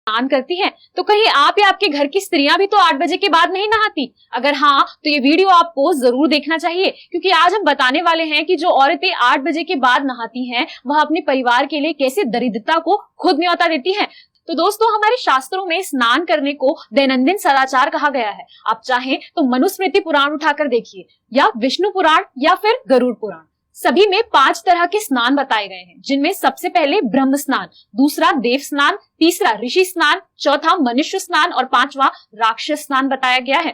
स्नान करती हैं, तो कहीं आप या आपके घर की स्त्रियां भी तो 8 बजे के बाद नहीं नहाती? अगर हाँ, तो ये वीडियो आपको जरूर देखना चाहिए, क्योंकि आज हम बताने वाले हैं कि जो औरतें 8 बजे के बाद नहाती हैं, वह अपने परिवार के लिए कैसे दरिद्रता को खुद न्योता देती हैं। तो दोस्तों, हमारे शास्त्रों में स्नान करने को दैनंदिन सदाचार कहा गया है। आप चाहें तो मनुस्मृति पुराण उठाकर देखिए, या विष्णु पुराण, या फिर गरुड़ पुराण। सभी में 5 तरह के स्नान बताए गए हैं, जिनमें सबसे पहले ब्रह्म स्नान, दूसरा देव स्नान, तीसरा ऋषि स्नान, चौथा मनुष्य स्नान और 5वां राक्षस स्नान बताया गया है।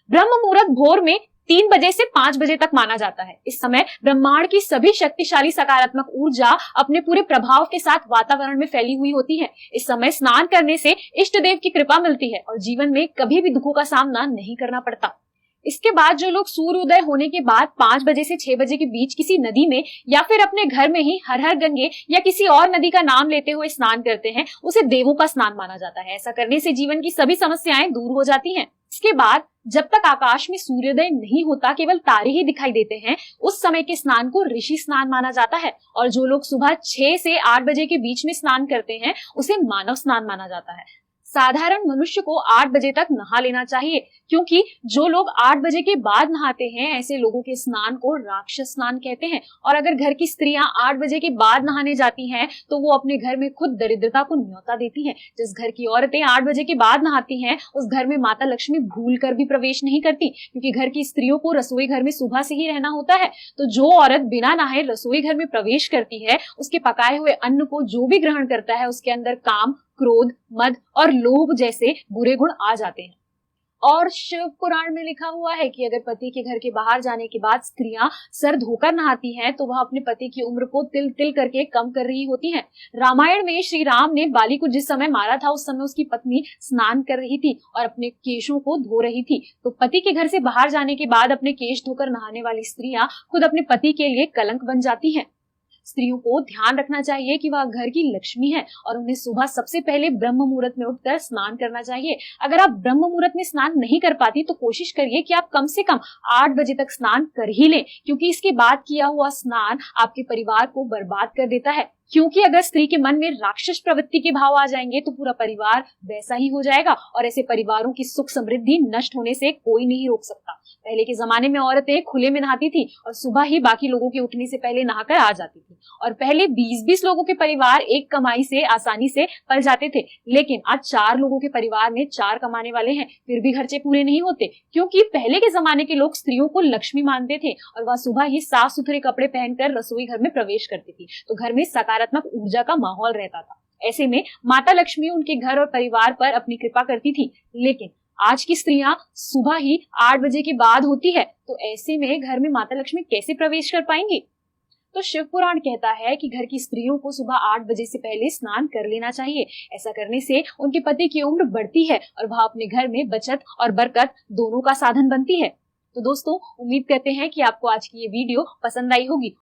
ब्रह्म मुहूर्त भोर में 3 बजे से 5 बजे तक माना जाता है। इस समय ब्रह्मांड की सभी शक्तिशाली सकारात्मक ऊर्जा अपने पूरे प्रभाव के साथ वातावरण में फैली हुई होती है। इस समय स्नान करने से इष्ट देव की कृपा मिलती है और जीवन में कभी भी दुखों का सामना नहीं करना पड़ता। इसके बाद जो लोग सूर्योदय होने के बाद 5 बजे से 6 बजे के बीच किसी नदी में या फिर अपने घर में ही हर हर गंगे या किसी और नदी का नाम लेते हुए स्नान करते हैं, उसे देवों का स्नान माना जाता है। ऐसा करने से जीवन की सभी समस्याएं दूर हो जाती हैं। इसके बाद जब तक आकाश में सूर्योदय नहीं होता, केवल तारे ही दिखाई देते हैं, उस समय के स्नान को ऋषि स्नान माना जाता है। और जो लोग सुबह 6 से 8 बजे के बीच में स्नान करते हैं, उसे मानव स्नान माना जाता है। साधारण मनुष्य को 8 बजे तक नहा लेना चाहिए, क्योंकि जो लोग 8 बजे के बाद नहाते हैं, ऐसे लोगों के स्नान को राक्षस स्नान कहते हैं। और अगर घर की स्त्रियां 8 बजे के बाद नहाने जाती हैं, तो वो अपने घर में खुद दरिद्रता को न्योता देती हैं। जिस घर की औरतें 8 बजे के बाद नहाती हैं, उस घर में माता लक्ष्मी भूल कर भी प्रवेश नहीं करती, क्योंकि घर की स्त्रियों को रसोई घर में सुबह से ही रहना होता है। तो जो औरत बिना नहाए रसोई घर में प्रवेश करती है, उसके पकाए हुए अन्न को जो भी ग्रहण करता है, उसके अंदर काम, क्रोध, मद और लोभ जैसे बुरे गुण आ जाते हैं। और शिव पुराण में लिखा हुआ है कि अगर पति के घर के बाहर जाने के बाद स्त्रियां सर धोकर नहाती हैं, तो वह अपने पति की उम्र को तिल तिल करके कम कर रही होती हैं। रामायण में श्री राम ने बाली को जिस समय मारा था, उस समय उसकी पत्नी स्नान कर रही थी और अपने केशों को धो रही थी। तो पति के घर से बाहर जाने के बाद अपने केश धोकर नहाने वाली स्त्रियां खुद अपने पति के लिए कलंक बन जाती हैं। स्त्रियों को ध्यान रखना चाहिए कि वह घर की लक्ष्मी है और उन्हें सुबह सबसे पहले ब्रह्म मुहूर्त में उठकर स्नान करना चाहिए। अगर आप ब्रह्म मुहूर्त में स्नान नहीं कर पाती, तो कोशिश करिए कि आप कम से कम 8 बजे तक स्नान कर ही लें, क्योंकि इसके बाद किया हुआ स्नान आपके परिवार को बर्बाद कर देता है। क्योंकि अगर स्त्री के मन में राक्षस प्रवृत्ति के भाव आ जाएंगे, तो पूरा परिवार वैसा ही हो जाएगा और ऐसे परिवारों की सुख समृद्धि नष्ट होने से कोई नहीं रोक सकता। पहले के जमाने में औरतें खुले में नहाती थी और सुबह ही बाकी लोगों के उठने से पहले नहाकर आ जाती थी। और पहले 20-20 लोगों के परिवार एक कमाई से आसानी से पल जाते थे, लेकिन आज 4 लोगों के परिवार में 4 कमाने वाले हैं, फिर भी खर्चे पूरे नहीं होते, क्योंकि पहले के जमाने के लोग स्त्रियों को लक्ष्मी मानते थे और वह सुबह ही साफ सुथरे कपड़े पहनकर रसोई घर में प्रवेश करती थी। तो घर में सकारात्मक ऊर्जा का माहौल रहता था। ऐसे में माता लक्ष्मी उनके घर और परिवार पर अपनी कृपा करती थी। लेकिन आज की स्त्रियां सुबह ही 8 बजे के बाद होती है, तो ऐसे में घर में माता लक्ष्मी कैसे प्रवेश कर पाएंगी? तो शिव पुराण कहता है कि घर की स्त्रियों को सुबह 8 बजे से पहले स्नान कर लेना चाहिए। ऐसा करने से उनके पति की उम्र बढ़ती है और वह अपने घर में बचत और बरकत दोनों का साधन बनती है। तो दोस्तों, उम्मीद करते हैं कि आपको आज की ये वीडियो पसंद आई होगी।